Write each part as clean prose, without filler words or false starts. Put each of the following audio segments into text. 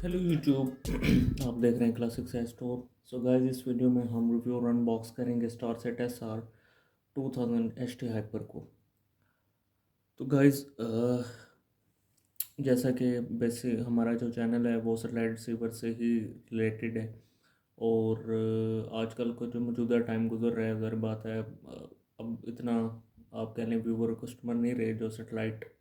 Hello YouTube. आप देख रहे हैं classic science store. So guys, इस वीडियो में हम रिव्यू और अनबॉक्स करेंगे star set S R 2000 H T hyper को। तो गाइस, जैसा कि बेसिक हमारा जो चैनल है वो सैटेलाइट रिसीवर से ही रिलेटेड है। और आजकल का जो मौजूदा टाइम गुजर रहा है, ज़ाहिर बात है, अब इतना आप कह लें व्यूवर कस्टमर नहीं रहे जो सैटेलाइट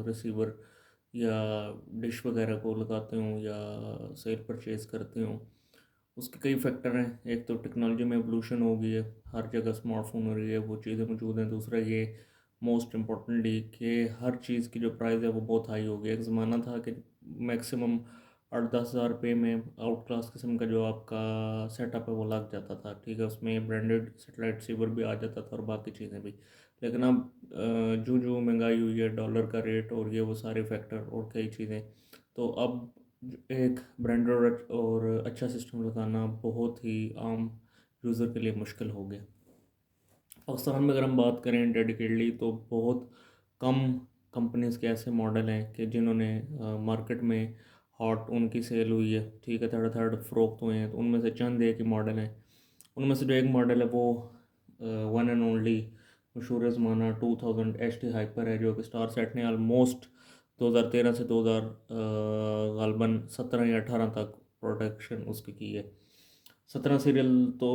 रिसीवर या डिश वगैरह को लगाते हों या सेल परचेज़ करते हों। उसके कई फैक्टर हैं। एक तो टेक्नोलॉजी में एवोल्यूशन हो गई है, हर जगह स्मार्टफोन हो रही है, वो चीज़ें मौजूद हैं। दूसरा ये मोस्ट इम्पॉर्टेंटली कि हर चीज़ की जो प्राइस है वो बहुत हाई हो गई। एक ज़माना था कि मैक्सिमम 8-10 हज़ार रुपये में आउट क्लास किस्म का जो आपका सेटअप है वो लग जाता था। ठीक है, उसमें ब्रांडेड सेटेलाइट रिसीवर भी आ जाता था और बाकी चीज़ें भी। लेकिन अब जो जो महंगाई हुई है, डॉलर का रेट और ये वो सारे फैक्टर और कई चीज़ें, तो अब एक ब्रांडेड और अच्छा सिस्टम लगाना बहुत ही आम यूज़र के लिए मुश्किल हो गया। पाकिस्तान में अगर हम बात करें डेडिकेटली तो बहुत कम कंपनीज़ के ऐसे मॉडल हैं कि जिन्होंने मार्केट में हॉट उनकी सेल हुई है। ठीक है, थर्ड थर्ड फ़रोख्त हुए हैं, तो उनमें से चंद एक ही मॉडल हैं। उनमें से जो एक मॉडल है वो वन एंड ओनली मशहूर ज़माना 2000 एच टी हाइपर है, जो कि स्टार सेट ने आलमोस्ट 2013 से 2000 गालबन 17 या 18 तक प्रोडक्शन उसकी की है। 17 सीरियल तो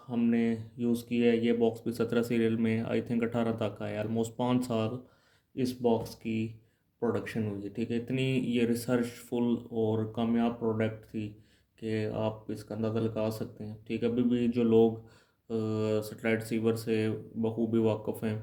हमने यूज़ किया है, ये बॉक्स भी 17 सीरियल में आई थिंक 18 तक आया। ऑलमोस्ट 5 साल इस बॉक्स की प्रोडक्शन हुई है। ठीक है, इतनी ये रिसर्चफुल और कामयाब प्रोडक्ट थी कि आप इसका अंदाज़ा लगा सकते हैं। ठीक है, अभी भी जो लोग सेटेलाइट रिसीवर से बखूबी वाकिफ़ हैं,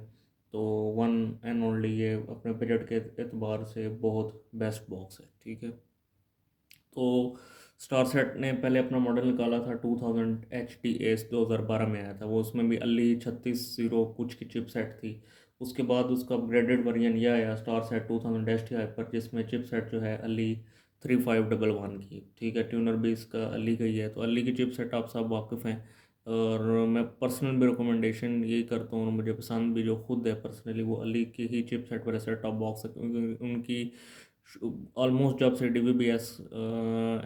तो वन एंड ओनली ये अपने बजट के एतबार से बहुत बेस्ट बॉक्स है। ठीक है, तो स्टार सेट ने पहले अपना मॉडल निकाला था 2000 एच टी एस 2012 में आया था वो। उसमें भी अली 36 कुछ की चिप सेट थी। उसके बाद उसका अपग्रेडेड वर्जन यह आया star set 2000 H T hyper, जिसमें चिप सेट जो है अली 3511 की। ठीक है, ट्यूनर भी इसका अली का ही है, तो अली की चिप सेट आप सब वाकिफ़ हैं। और मैं पर्सनल भी रिकमेंडेशन यही करता हूँ और मुझे पसंद भी जो खुद है पर्सनली, वो अली की ही चिप सेट वाले सेट टॉप बॉक्स है, क्योंकि उनकी ऑलमोस्ट जब से DVB-S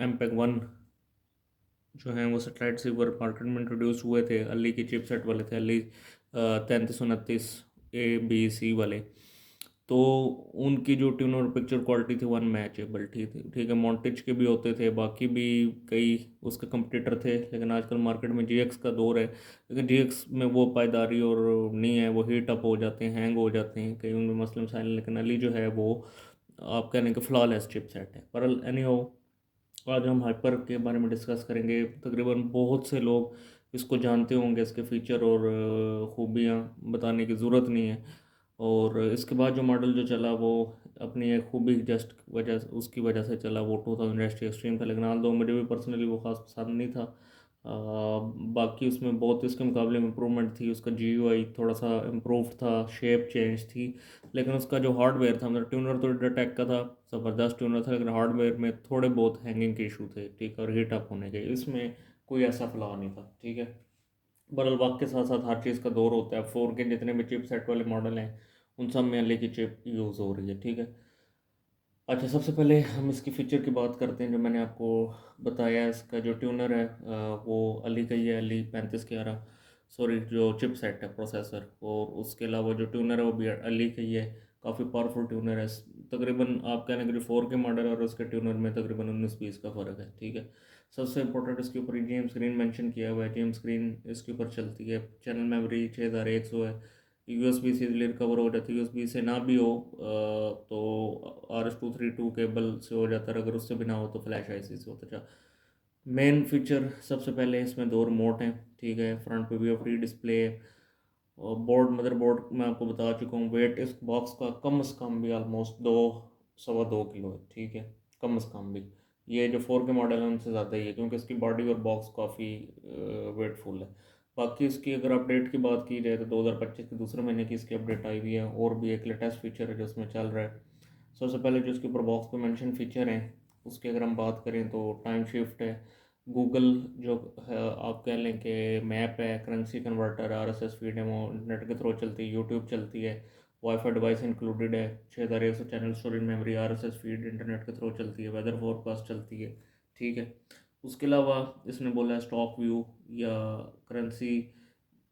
एम पेग 1 जो हैं वो सेटेलाइट रिसीवर मार्केट में इंट्रोड्यूस हुए थे, अली की चिपसेट वाले थे, अली 3329 A B C वाले। तो उनकी जो ट्यून और पिक्चर क्वालिटी थी वन मैचेबल ठीक थी। ठीक है, मॉन्टेज के भी होते थे, बाकी भी कई उसके कंपटीटर थे, लेकिन आजकल मार्केट में GX का दौर है। लेकिन GX में वो पायदारी और नहीं है, वो हीट अप हो जाते हैं, हैंग हो जाते हैं, कई उनमें मसले मसाइल। लेकिन अली जो है वो आप कहने के फ्लॉलेस चिपसेट है। पर एनी हो, आज हम हाइपर के बारे में डिस्कस करेंगे। तकरीबन बहुत से लोग इसको जानते होंगे, इसके फ़ीचर और ख़ूबियाँ बताने की ज़रूरत नहीं है। और इसके बाद जो मॉडल जो चला वो अपनी एक खूबी जस्ट वजह उसकी वजह से चला, वो 2000 एक्सट्रीम था। लेकिन हाल दो मुझे भी पर्सनली वो ख़ास पसंद नहीं था। बाकी उसमें बहुत इसके मुकाबले में इम्प्रूवमेंट थी। उसका GUI थोड़ा सा इम्प्रूव था, शेप चेंज थी। लेकिन उसका जो हार्डवेयर था, मतलब ट्यूनर तो डेटेक का था, ज़बरदस्त ट्यूनर था, लेकिन हार्डवेयर में थोड़े बहुत हैंगिंग के इशू थे। ठीक है, और हीट अप होने के, इसमें कोई ऐसा फ्लॉ नहीं था। ठीक है, बहरहाल वक्त के साथ साथ हर चीज़ का दौर होता है। 4 के जितने भी चिप सेट वाले मॉडल हैं उन सब में अली की चिप यूज़ हो रही है। ठीक है, अच्छा, सबसे पहले हम इसकी फ़ीचर की बात करते हैं। जो मैंने आपको बताया, इसका जो ट्यूनर है वो अली का ही है, अली 3511। सॉरी, जो चिप सेट है प्रोसेसर, और उसके अलावा जो ट्यूनर है वो भी अली का ही है। काफ़ी पावरफुल ट्यूनर है। तकरीबन आप कहने के जो 4 के मॉडल है और उसके ट्यूनर में तकरीबन 19-20 का फ़र्क है। ठीक है, सबसे इंपॉर्टेंट इसके ऊपर GM स्क्रीन मेंशन किया हुआ है। GM स्क्रीन इसके ऊपर चलती है। चैनल मेमोरी 6100 है। USB से इजीली रिकवर हो जाती है। USB से ना भी हो तो RS-232 केबल से हो जाता है। अगर उससे भी ना हो तो फ्लैश IC से होता। अच्छा, मेन फीचर सबसे पहले इसमें दो रिमोट हैं। ठीक है, फ्रंट पे भी फ्री डिस्प्ले। और बोर्ड, मदरबोर्ड मैं आपको बता चुका हूँ। वेट इस बॉक्स का कम से कम भी ऑलमोस्ट 2 सवा 2 किलो है। ठीक है, कम से कम भी। ये जो 4 के मॉडल है उनसे ज़्यादा ही है, क्योंकि इसकी बॉडी और बॉक्स काफ़ी वेटफुल है। बाकी इसकी अगर अपडेट की बात की जाए तो 2025 के दूसरे महीने की इसकी अपडेट आई हुई है, और भी एक लेटेस्ट फीचर है जो इसमें चल रहा है। सबसे पहले जो इसके ऊपर बॉक्स पे मेंशन फीचर हैं उसकी अगर हम बात करें तो टाइम शिफ्ट है, गूगल जो है आप कह लें कि मैप है, करेंसी कन्वर्टर, RSS फीड है, वो इंटरनेट के थ्रू चलती है, यूट्यूब चलती है, वाईफाई डिवाइस इंक्लूडेड है, 6100 channel storage memory, RSS feed internet के थ्रू चलती है, वेदर फोरकास्ट चलती है। ठीक है। उसके अलावा इसने बोला है स्टॉक व्यू या करेंसी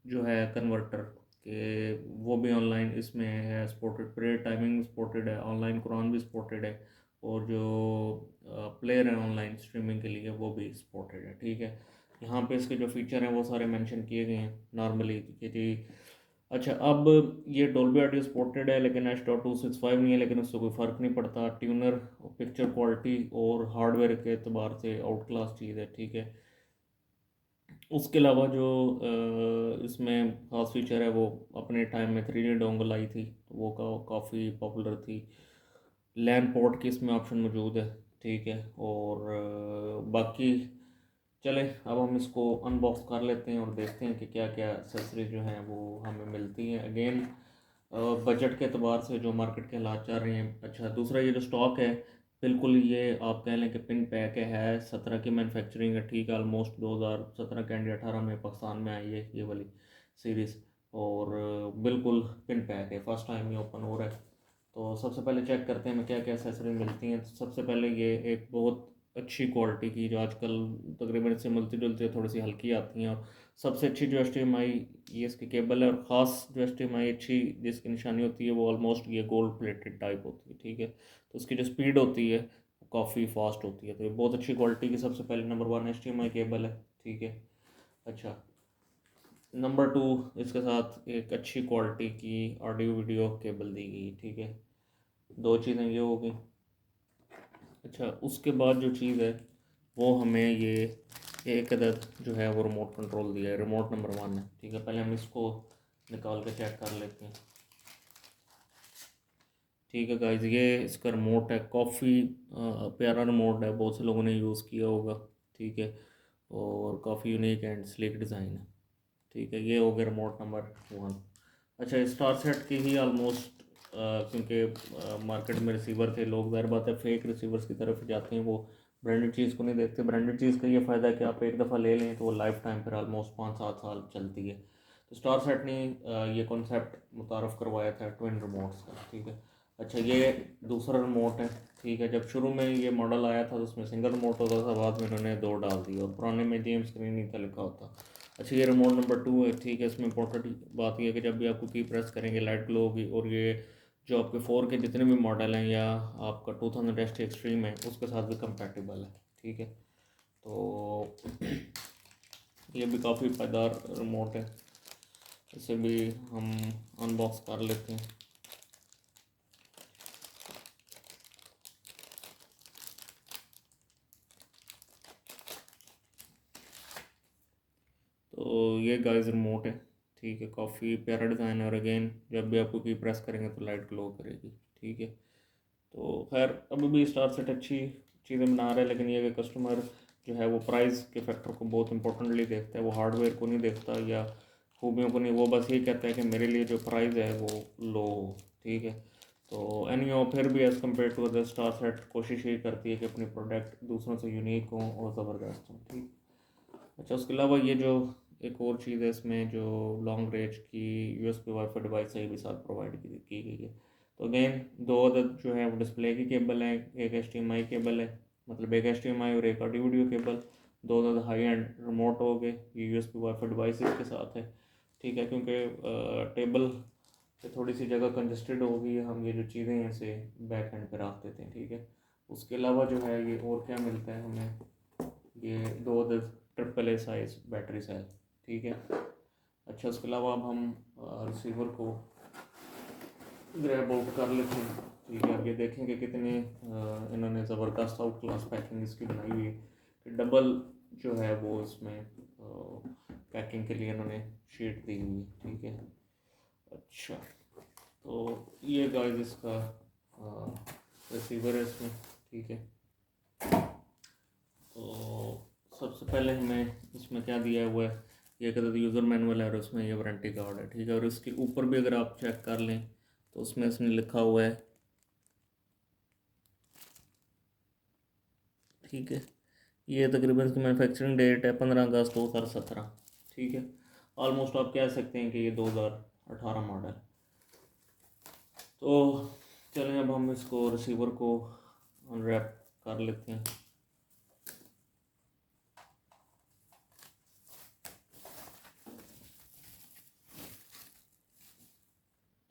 जो है कन्वर्टर के वो भी ऑनलाइन इसमें है सपोर्टेड, पीरियड टाइमिंग सपोर्टेड है, ऑनलाइन कुरान भी सपोर्टेड है, और जो प्लेयर है ऑनलाइन स्ट्रीमिंग के लिए वो भी सपोर्टेड है। ठीक है। यहाँ पे इसके जो फीचर हैं वो सारे मेंशन किए गए हैं नॉर्मली कि जी। अच्छा, अब ये डोल्बी ऑडियो सपोर्टेड है लेकिन H.265 नहीं है, लेकिन उससे कोई फ़र्क नहीं पड़ता। ट्यूनर, पिक्चर क्वालिटी और हार्डवेयर के अतबार से आउट क्लास चीज़ है। ठीक है। उसके अलावा जो इसमें खास फीचर है वो अपने टाइम में 3D डोंगल आई थी, तो वो काफ़ी पॉपुलर थी। लैन पोर्ट की इसमें ऑप्शन मौजूद है। ठीक है। और बाकी चलें अब हम इसको अनबॉक्स कर लेते हैं और देखते हैं कि क्या क्या एक्सेसरीज जो हैं वो हमें मिलती हैं। अगेन बजट के अतबार से जो मार्केट के हालात चल रहे हैं। अच्छा, दूसरा ये जो स्टॉक है बिल्कुल ये आप कह लें कि पिन पैक है। 17 की मैन्युफैक्चरिंग है। ठीक है। ऑलमोस्ट 2017 के एंड 18 में पाकिस्तान में आई है ये वाली सीरीज़, और बिल्कुल पिन पैक है, फर्स्ट टाइम ये ओपन हो रहा है। तो सबसे पहले चेक करते हैं हमें क्या क्या एक्सेसरीज मिलती हैं। सबसे पहले ये एक बहुत अच्छी क्वालिटी की जो आजकल तकरीबन इससे मिलती जुलती है, थोड़ी सी हल्की आती हैं, और सबसे अच्छी जो HDMI ये इसकी केबल है, और ख़ास जो HDMI अच्छी जिसकी निशानी होती है वो ऑलमोस्ट ये गोल्ड प्लेटेड टाइप होती है। ठीक है। तो उसकी जो स्पीड होती है वो काफ़ी फास्ट होती है, तो ये बहुत अच्छी क्वालिटी की सबसे पहले नंबर 1 HDMI केबल है। ठीक है। अच्छा, नंबर 2 इसके साथ एक अच्छी क्वालिटी की ऑडियो वीडियो केबल दी गई। ठीक है। दो चीज़ें ये हो गई। अच्छा, उसके बाद जो चीज़ है वो हमें ये एक अदद जो है वो रिमोट कंट्रोल दिया है, रिमोट नंबर 1 है। ठीक है। पहले हम इसको निकाल के चेक कर लेते हैं। ठीक है गाइज, ये इसका रिमोट है, काफ़ी प्यारा रिमोट है, बहुत से लोगों ने यूज़ किया होगा। ठीक है। और काफ़ी यूनिक एंड स्लिक डिज़ाइन है। ठीक है। ये हो गया रिमोट नंबर 1। अच्छा, स्टार सेट की ही ऑलमोस्ट, क्योंकि मार्केट में रिसीवर थे, लोग ज़ाहिर बात है फेक रिसीवर्स की तरफ जाते हैं, वो ब्रांडेड चीज़ को नहीं देखते। ब्रांडेड चीज़ का ये फ़ायदा है कि आप एक दफ़ा ले लें तो वो लाइफ टाइम फिर ऑलमोस्ट 5-7 साल चलती है। तो स्टार सेट ने ये कॉन्सेप्ट मुतारफ़ करवाया था ट्विन रिमोट्स का। ठीक है। अच्छा, ये दूसरा रिमोट है। ठीक है। जब शुरू में ये मॉडल आया था तो उसमें सिंगल रिमोट होता था, बाद में इन्होंने 2 डाल दिए, और पुराने में जेम्स स्क्रीन नहीं था लिखा होता। अच्छा, ये रिमोट नंबर 2 है। ठीक है। इसमें इंपॉर्टेंट बात यह है कि जब भी आपको की प्रेस करेंगे लाइट ग्लो होगी, और ये जो आपके 4 के जितने भी मॉडल हैं या आपका 2000 ST एक्सट्रीम है उसके साथ भी कंपैटिबल है। ठीक है। तो ये भी काफ़ी पायदार रिमोट है, इसे भी हम अनबॉक्स कर लेते हैं। तो ये गाइस रिमोट है। ठीक है। काफ़ी प्यारा डिज़ाइन है, और अगेन जब भी आपको की प्रेस करेंगे तो लाइट ग्लो करेगी। ठीक है। तो खैर अभी भी स्टार सेट अच्छी चीज़ें बना रहा है, लेकिन ये कि कस्टमर जो है वो प्राइस के फैक्टर को बहुत इंपॉर्टेंटली देखता है, वो हार्डवेयर को नहीं देखता या खूबियों को नहीं, वो बस ये कहता है कि मेरे लिए जो प्राइस है वो लो हो। ठीक है। तो एनी फिर भी as compare to other, star set कोशिश ये करती है कि अपनी प्रोडक्ट दूसरों से यूनिक हों और ज़बरदस्त हों। ठीक। अच्छा, उसके अलावा ये जो एक और चीज़ है इसमें, जो लॉन्ग रेंज की USB वाईफाई डिवाइस है, ये भी साथ प्रोवाइड की गई है। तो अगेन 2 अदद जो है वो डिस्प्ले की केबल है, एक HDMI केबल है, मतलब एक HDMI और एक ऑडियो वीडियो केबल। 2 अदद हाई एंड रिमोट हो गए, ये USB वाईफाई डिवाइस इसके साथ है। ठीक है। क्योंकि टेबल पे थोड़ी सी जगह कंजस्टेड होगी, हम ये जो चीज़ें हैं इसे बैक एंड पे रख देते हैं। ठीक है। उसके अलावा जो है ये और क्या मिलता है हमें, ये 2 अदद AAA साइज बैटरी सेल। ठीक है। अच्छा, उसके अलावा अब हम रिसीवर को ग्रैब आउट कर लेते हैं। ठीक है। अब ये देखें कि कितने इन्होंने ज़बरदस्त आउट क्लास पैकिंग इसकी बनाई हुई है, कि डबल जो है वो इसमें पैकिंग के लिए इन्होंने शीट दी हुई है। ठीक है। अच्छा, तो ये गाइस इसका रिसीवर है इसमें। ठीक है। तो सबसे पहले हमें इसमें क्या दिया हुआ है, ये कहते हैं यूज़र मैनुअल है, और उसमें ये वारंटी कार्ड है। ठीक है। और इसके ऊपर भी अगर आप चेक कर लें तो उसमें इसने लिखा हुआ है। ठीक है। ये तकरीबन इसकी मैन्युफैक्चरिंग डेट है 15 अगस्त 2017। ठीक है। ऑलमोस्ट आप कह सकते हैं कि ये 2018 मॉडल। तो चलें अब हम इसको रिसीवर को अनरैप कर लेते हैं।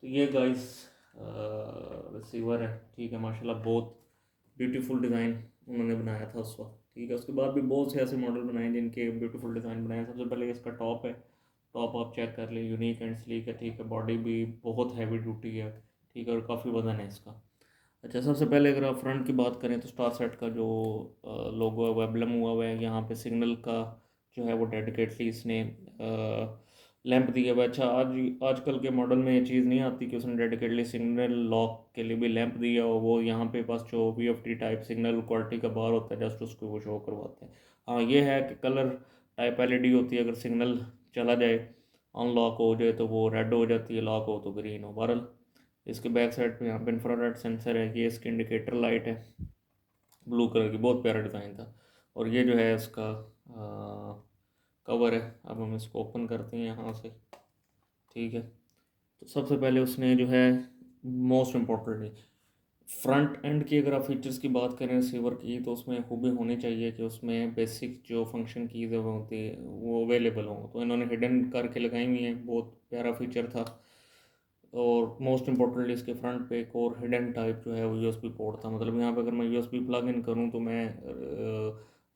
तो ये गाइस रिसीवर है, ठीक है, माशाल्लाह बहुत ब्यूटीफुल डिज़ाइन उन्होंने बनाया था उस वक्त, ठीक है। उसके बाद भी बहुत से ऐसे मॉडल बनाए जिनके ब्यूटीफुल डिज़ाइन बनाए। सबसे पहले इसका टॉप है, टॉप आप चेक कर लें, यूनिक एंड स्लीक है, ठीक है। बॉडी भी बहुत हैवी ड्यूटी है, ठीक है, और काफ़ी वजन है इसका। अच्छा, सबसे पहले अगर आप फ्रंट की बात करें तो स्टार सेट का जो लोगो है वो एम्ब्लम हुआ है यहाँ पे, सिग्नल का जो है वो डेडिकेटली इसने लैंप दिया हुआ है। अच्छा, आजकल के मॉडल में ये चीज़ नहीं आती कि उसने डेडिकेटली सिग्नल लॉक के लिए भी लैंप दिया हो। वो यहाँ पे बस जो VFD टाइप सिग्नल क्वालिटी का बार होता है जस्ट उसको वो शो करवाते हैं। हाँ, ये है कि कलर टाइप LED होती है, अगर सिग्नल चला जाए अनलॉक हो जाए तो वो रेड हो जाती है, लॉक हो तो ग्रीन हो। बहरल इसके बैक साइड पे यहाँ पे इंफ्रारेड सेंसर है, ये इसकी इंडिकेटर लाइट है ब्लू कलर की, बहुत प्यारा डिज़ाइन था। और ये जो है इसका कवर है। अब हम इसको ओपन करते हैं यहाँ से, ठीक है। तो सबसे पहले उसने जो है मोस्ट इम्पोर्टेंटली फ्रंट एंड की अगर आप फीचर्स की बात करें रिसीवर की, तो उसमें खूबी होनी चाहिए कि उसमें बेसिक जो फंक्शन कीज़ है वो होती है वो अवेलेबल हों। तो इन्होंने हिडन करके लगाई हुई हैं, बहुत प्यारा फीचर था। और मोस्ट इम्पोर्टेंटली इसके फ्रंट पे एक और हिडन टाइप जो है वो USB पोर्ट था। मतलब यहाँ पे अगर मैं USB प्लग इन करूँ तो मैं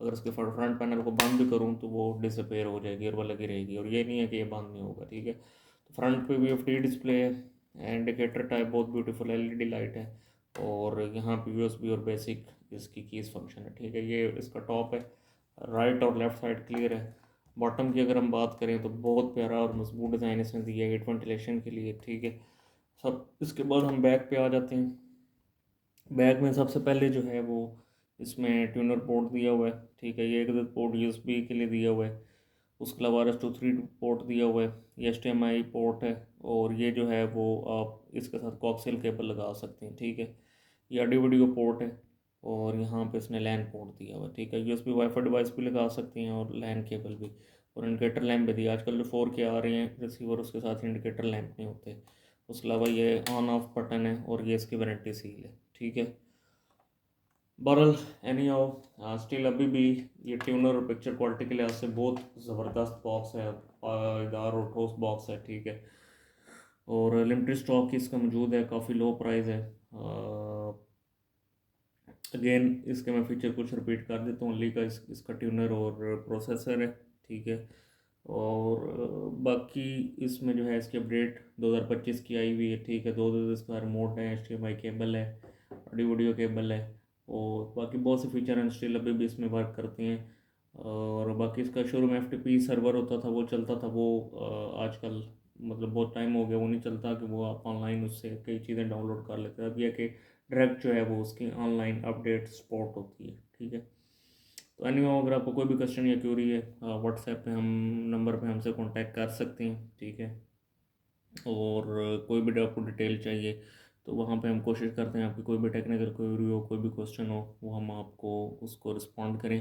अगर इसके फ्रंट पैनल को बंद भी करूँ तो वो डिसअपेयर हो जाएगी और वो लगी रहेगी, और ये नहीं है कि ये बंद नहीं होगा, ठीक है। तो फ्रंट पे VFD डिस्प्ले है, इंडिकेटर टाइप बहुत ब्यूटीफुल LED लाइट है, और यहाँ पे USB और बेसिक इसकी कीज़ फंक्शन है, ठीक है। ये इसका टॉप है, राइट और लेफ़्ट साइड क्लियर है। बॉटम की अगर हम बात करें तो बहुत प्यारा और मजबूत डिज़ाइन इसने दिया है 8 वेंटिलेशन के लिए, ठीक है। सब इसके बाद हम बैक पे आ जाते हैं। बैक में सबसे पहले जो है वो इसमें ट्यूनर पोर्ट दिया हुआ है, ठीक है। ये एक पोर्ट USB के लिए दिया हुआ है, उसके अलावा RS-232 पोर्ट दिया हुआ है, ये HDMI पोर्ट है, और ये जो है वो आप इसके साथ कोक्सियल केबल लगा सकते हैं, ठीक है। ये ऑडियो वीडियो पोर्ट है, और यहाँ पे इसने लैन पोर्ट दिया हुआ है, ठीक है। USB वाईफाई डिवाइस भी लगा सकते हैं और लैन केबल भी, और इंडिकेटर लैंप भी दिया। आजकल जो 4K आ रहे हैं रिसीवर उसके साथ इंडिकेटर लैंप नहीं होते। उसके अलावा ये ऑन ऑफ बटन है, और ये इसकी वारंटी सील है, ठीक है। बहरहाल एनी हाउ स्टिल अभी भी ये ट्यूनर और पिक्चर क्वालिटी के लिहाज से बहुत ज़बरदस्त बॉक्स है, पायदार और ठोस बॉक्स है, ठीक है। और लिमिटेड स्टॉक इसका मौजूद है, काफ़ी लो प्राइस है। अगेन इसके मैं फ़ीचर कुछ रिपीट कर देता हूँ। का इसका ट्यूनर और प्रोसेसर है, ठीक है। और बाकी इसमें जो है इसकी अपडेट 2025 की आई हुई है, ठीक है। 2 इसका रिमोट है, HDMI केबल है, ऑडियो वीडियो केबल है, और बाकी बहुत से फीचर हैं स्टिल अभी भी इसमें वर्क करते हैं। और बाकी इसका शोरूम FTP सर्वर होता था, वो चलता था, वो आजकल मतलब बहुत टाइम हो गया वो नहीं चलता, कि वो आप ऑनलाइन उससे कई चीज़ें डाउनलोड कर लेते हैं। अब यह कि डायरेक्ट जो है वो उसकी ऑनलाइन अपडेट सपोर्ट होती है, ठीक है। तो एनीवे अगर आपको कोई भी क्वेश्चन या क्यूरी है, व्हाट्सएप पे हम नंबर पे हमसे कांटेक्ट कर सकते हैं, ठीक है। और कोई भी आपको डिटेल चाहिए तो वहाँ पे हम कोशिश करते हैं आपकी कोई भी टेक्निकल क्वेरी हो, कोई भी क्वेश्चन हो, वो हम आपको उसको रिस्पॉन्ड करें।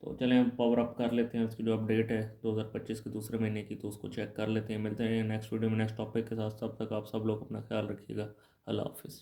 तो चलें हम पावर अप कर लेते हैं उसकी जो अपडेट है 2025 के दूसरे महीने की, तो उसको चेक कर लेते हैं। मिलते हैं नेक्स्ट वीडियो में नेक्स्ट टॉपिक के साथ। तब तक आप सब लोग अपना ख्याल रखिएगा। अल्लाह हाफिज़।